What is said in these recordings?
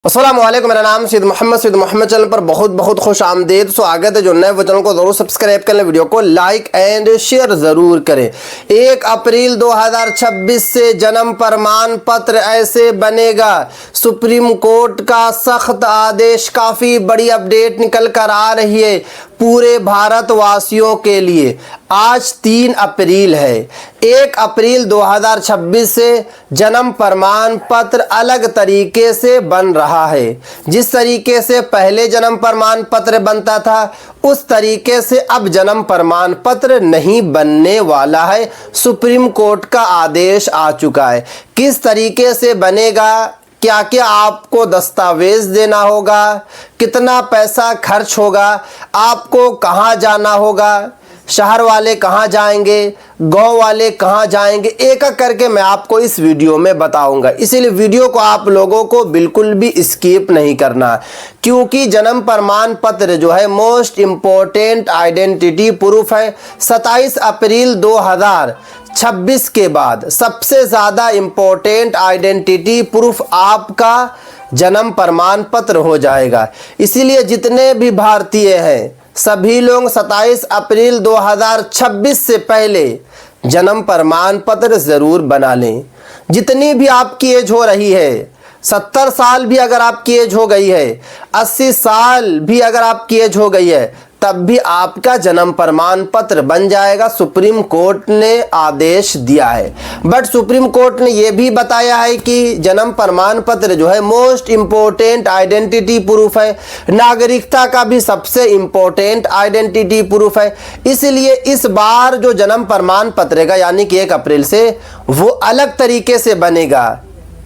अस्सलामुअलैकुम, मेरा नाम सैयद मोहम्मद चैनल पर बहुत बहुत खुश आमदीद। स्वागत है। जो नए वो चैनल को ज़रूर सब्सक्राइब कर लें, वीडियो को लाइक एंड शेयर ज़रूर करें। 1 अप्रैल 2026 से जन्म प्रमाण पत्र ऐसे बनेगा। सुप्रीम कोर्ट का सख्त आदेश, काफ़ी बड़ी अपडेट निकल कर आ रही है पूरे भारतवासियों के लिए। आज 3 अप्रैल है। 1 अप्रैल 2026 से जन्म प्रमाण पत्र अलग तरीके से बन रहा है। जिस तरीके से पहले जन्म प्रमाण पत्र बनता था उस तरीके से अब जन्म प्रमाण पत्र नहीं बनने वाला है। सुप्रीम कोर्ट का आदेश आ चुका है। किस तरीके से बनेगा, क्या क्या आपको दस्तावेज देना होगा, कितना पैसा खर्च होगा, आपको कहाँ जाना होगा, शहर वाले कहाँ जाएंगे, गांव वाले कहाँ जाएंगे, एक एक करके मैं आपको इस वीडियो में बताऊंगा। इसीलिए वीडियो को आप लोगों को बिल्कुल भी स्किप नहीं करना, क्योंकि जन्म प्रमाण पत्र जो है मोस्ट इम्पोर्टेंट आइडेंटिटी प्रूफ है। 27 अप्रैल 2026 के बाद सबसे ज़्यादा इम्पोर्टेंट आइडेंटिटी प्रूफ आपका जन्म प्रमाण पत्र हो जाएगा। इसीलिए जितने भी भारतीय हैं सभी लोग 27 अप्रैल 2026 से पहले जन्म प्रमाण पत्र ज़रूर बना लें। जितनी भी आपकी एज हो रही है, 70 साल भी अगर आपकी एज हो गई है, 80 साल भी अगर आपकी एज हो गई है, तब भी आपका जन्म प्रमाण पत्र बन जाएगा। सुप्रीम कोर्ट ने आदेश दिया है। बट सुप्रीम कोर्ट ने यह भी बताया है कि जन्म प्रमाण पत्र जो है मोस्ट इम्पोर्टेंट आइडेंटिटी प्रूफ है, नागरिकता का भी सबसे इम्पोर्टेंट आइडेंटिटी प्रूफ है। इसलिए इस बार जो जन्म प्रमाण पत्र का यानी कि 1 अप्रैल से वो अलग तरीके से बनेगा,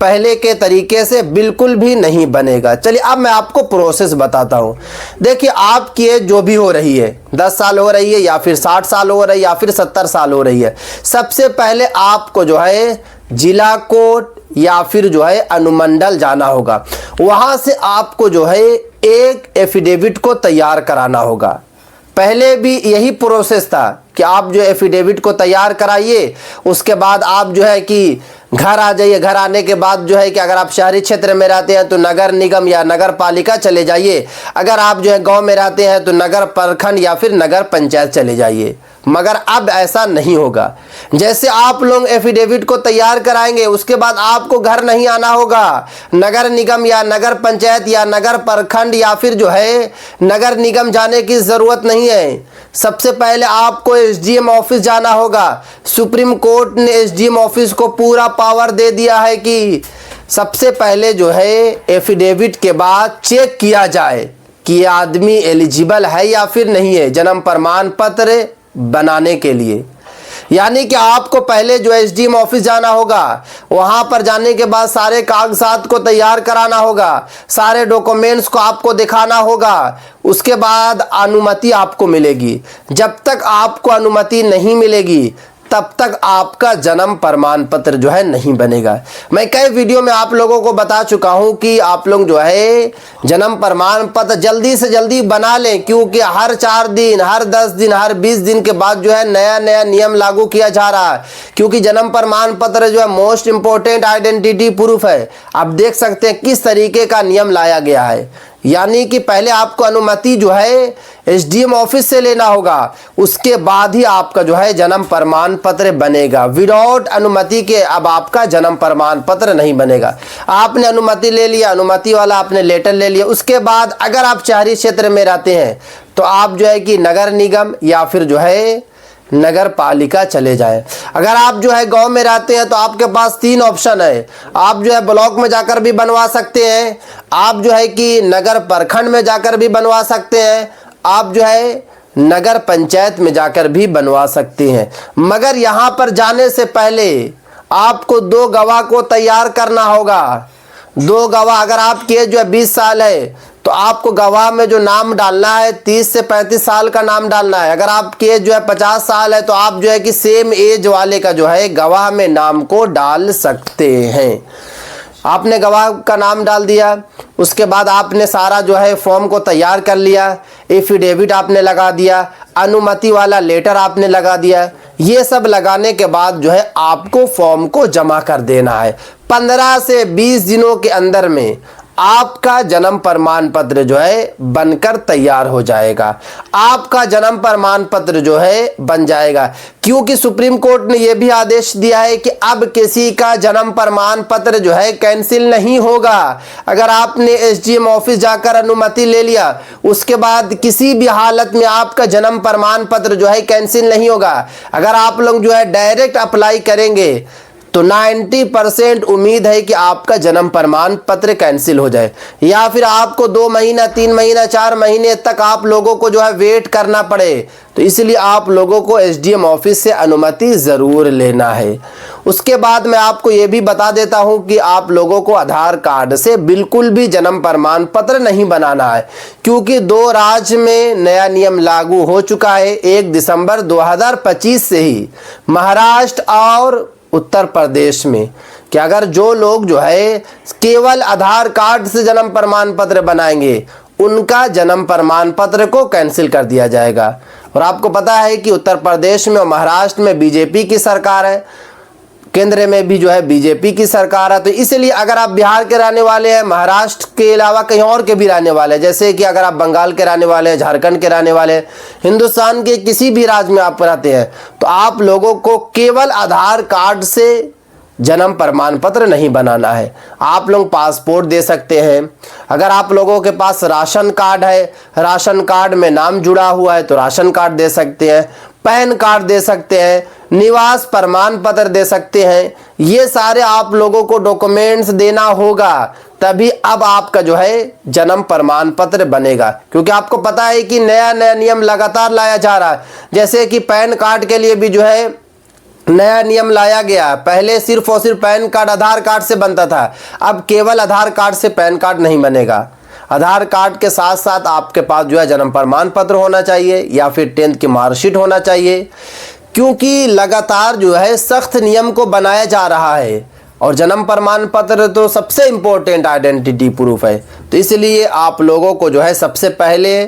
पहले के तरीके से बिल्कुल भी नहीं बनेगा। चलिए अब मैं आपको प्रोसेस बताता हूँ। देखिए, आपकी एज जो भी हो रही है, 10 साल हो रही है या फिर 60 साल हो रही है या फिर 70 साल हो रही है, सबसे पहले आपको जो है जिला कोर्ट या फिर जो है अनुमंडल जाना होगा। वहाँ से आपको जो है एक एफिडेविट को तैयार कराना होगा। पहले भी यही प्रोसेस था कि आप जो एफिडेविट को तैयार कराइए, उसके बाद आप जो है कि घर आ जाइए। घर आने के बाद जो है कि अगर आप शहरी क्षेत्र में रहते हैं तो नगर निगम या नगर पालिका चले जाइए। अगर आप जो है गांव में रहते हैं तो नगर प्रखंड या फिर नगर पंचायत चले जाइए। मगर अब ऐसा नहीं होगा। जैसे आप लोग एफिडेविट को तैयार कराएंगे, उसके बाद आपको घर नहीं आना होगा। नगर निगम या नगर पंचायत या नगर प्रखंड या फिर जो है नगर निगम जाने की ज़रूरत नहीं है। सबसे पहले आपको एसडीएम ऑफिस जाना होगा। सुप्रीम कोर्ट ने एसडीएम ऑफिस को पूरा पावर दे दिया है कि सबसे पहले जो है एफिडेविट के बाद चेक किया जाए कि ये आदमी एलिजिबल है या फिर नहीं है जन्म प्रमाण पत्र बनाने के लिए। यानी कि आपको पहले जो एसडीएम ऑफिस जाना होगा, वहां पर जाने के बाद सारे कागजात को तैयार कराना होगा, सारे डॉक्यूमेंट्स को आपको दिखाना होगा। उसके बाद अनुमति आपको मिलेगी। जब तक आपको अनुमति नहीं मिलेगी तब तक आपका जन्म प्रमाण पत्र जो है नहीं बनेगा। मैं कई वीडियो में आप लोगों को बता चुका हूं कि आप लोग जो है जन्म प्रमाण पत्र जल्दी से जल्दी बना लें, क्योंकि हर 4 दिन, हर 10 दिन, हर 20 दिन के बाद जो है नया नया नियम लागू किया जा रहा है। क्योंकि जन्म प्रमाण पत्र जो है मोस्ट इम्पोर्टेंट आइडेंटिटी प्रूफ है। आप देख सकते हैं किस तरीके का नियम लाया गया है। यानी कि पहले आपको अनुमति जो है एसडीएम ऑफिस से लेना होगा, उसके बाद ही आपका जो है जन्म प्रमाण पत्र बनेगा। विदाउट अनुमति के अब आपका जन्म प्रमाण पत्र नहीं बनेगा। आपने अनुमति ले लिया, अनुमति वाला आपने लेटर ले लिया, उसके बाद अगर आप शहरी क्षेत्र में रहते हैं तो आप जो है कि नगर निगम या फिर जो है नगर पालिका चले जाए। अगर आप जो है गांव में रहते हैं तो आपके पास 3 ऑप्शन है। आप जो है ब्लॉक में जाकर भी बनवा सकते हैं, आप जो है कि नगर प्रखंड में जाकर भी बनवा सकते हैं, आप जो है नगर पंचायत में जाकर भी बनवा सकते हैं। मगर यहाँ पर जाने से पहले आपको 2 गवाह को तैयार करना होगा। 2 गवाह, अगर आपकी एज जो है 20 साल है तो आपको गवाह में जो नाम डालना है 30 से 35 साल का नाम डालना है। अगर आपकी एज जो है 50 साल है तो आप जो है कि सेम एज वाले का जो है गवाह में नाम को डाल सकते हैं। आपने गवाह का नाम डाल दिया, उसके बाद आपने सारा जो है फॉर्म को तैयार कर लिया, एफिडेविट आपने लगा दिया, अनुमति वाला लेटर आपने लगा दिया। ये सब लगाने के बाद जो है आपको फॉर्म को जमा कर देना है। 15 से 20 दिनों के अंदर में आपका जन्म प्रमाण पत्र जो है बनकर तैयार हो जाएगा, आपका जन्म प्रमाण पत्र जो है बन जाएगा। क्योंकि सुप्रीम कोर्ट ने यह भी आदेश दिया है कि अब किसी का जन्म प्रमाण पत्र जो है कैंसिल नहीं होगा। अगर आपने एसडीएम ऑफिस जाकर अनुमति ले लिया, उसके बाद किसी भी हालत में आपका जन्म प्रमाण पत्र जो है कैंसिल नहीं होगा। अगर आप लोग जो है डायरेक्ट अप्लाई करेंगे तो 90% उम्मीद है कि आपका जन्म प्रमाण पत्र कैंसिल हो जाए, या फिर आपको 2 महीना 3 महीना 4 महीने तक आप लोगों को जो है वेट करना पड़े। तो इसलिए आप लोगों को एसडीएम ऑफिस से अनुमति ज़रूर लेना है। उसके बाद मैं आपको ये भी बता देता हूं कि आप लोगों को आधार कार्ड से बिल्कुल भी जन्म प्रमाण पत्र नहीं बनाना है, क्योंकि 2 राज्य में नया नियम लागू हो चुका है 1 दिसंबर 2025 से ही, महाराष्ट्र और उत्तर प्रदेश में, कि अगर जो लोग जो है केवल आधार कार्ड से जन्म प्रमाण पत्र बनाएंगे, उनका जन्म प्रमाण पत्र को कैंसिल कर दिया जाएगा। और आपको पता है कि उत्तर प्रदेश में और महाराष्ट्र में बीजेपी की सरकार है, केंद्र में भी जो है बीजेपी की सरकार है। तो इसलिए अगर आप बिहार के रहने वाले हैं, महाराष्ट्र के अलावा कहीं और के भी रहने वाले हैं, जैसे कि अगर आप बंगाल के रहने वाले हैं, झारखंड के रहने वाले हैं, हिंदुस्तान के किसी भी राज्य में आप रहते हैं, तो आप लोगों को केवल आधार कार्ड से जन्म प्रमाण पत्र नहीं बनाना है। आप लोग पासपोर्ट दे सकते हैं, अगर आप लोगों के पास राशन कार्ड है, राशन कार्ड में नाम जुड़ा हुआ है तो राशन कार्ड दे सकते हैं, पैन कार्ड दे सकते हैं, निवास प्रमाण पत्र दे सकते हैं। ये सारे आप लोगों को डॉक्यूमेंट्स देना होगा, तभी अब आपका जो है जन्म प्रमाण पत्र बनेगा। क्योंकि आपको पता है कि नया नया नियम लगातार लाया जा रहा है, जैसे कि पैन कार्ड के लिए भी जो है नया नियम लाया गया। पहले सिर्फ और सिर्फ पैन कार्ड आधार कार्ड से बनता था, अब केवल आधार कार्ड से पैन कार्ड नहीं बनेगा। आधार कार्ड के साथ साथ आपके पास जो है जन्म प्रमाण पत्र होना चाहिए, या फिर 10th की मार्कशीट होना चाहिए, क्योंकि लगातार जो है सख्त नियम को बनाया जा रहा है। और जन्म प्रमाण पत्र तो सबसे इम्पोर्टेंट आइडेंटिटी प्रूफ है। तो इसलिए आप लोगों को जो है सबसे पहले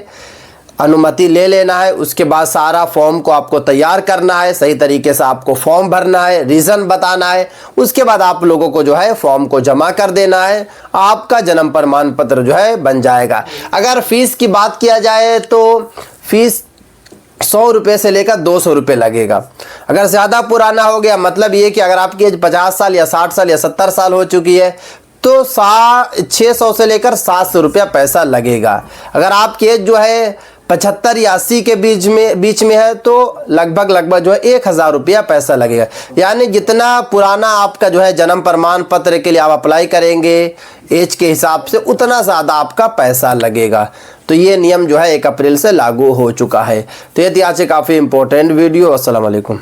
अनुमति ले लेना है, उसके बाद सारा फॉर्म को आपको तैयार करना है, सही तरीके से आपको फॉर्म भरना है, रीज़न बताना है, उसके बाद आप लोगों को जो है फॉर्म को जमा कर देना है, आपका जन्म प्रमाण पत्र जो है बन जाएगा। अगर फीस की बात किया जाए तो फीस 100 रुपये से लेकर 200 रुपये लगेगा। अगर ज़्यादा पुराना हो गया, मतलब ये कि अगर आपकी एज 50 साल या 60 साल या 70 साल हो चुकी है, तो 600 से लेकर 700 रुपया पैसा लगेगा। अगर आपकी एज जो है 75 या 80 के बीच में है, तो लगभग जो है 1000 रुपया पैसा लगेगा। यानी जितना पुराना आपका जो है जन्म प्रमाण पत्र के लिए आप अप्लाई करेंगे एज के हिसाब से, उतना ज़्यादा आपका पैसा लगेगा। तो ये नियम जो है 1 अप्रैल से लागू हो चुका है। तो ये थी आज से काफ़ी इंपॉर्टेंट वीडियो। अस्सलाम वालेकुम।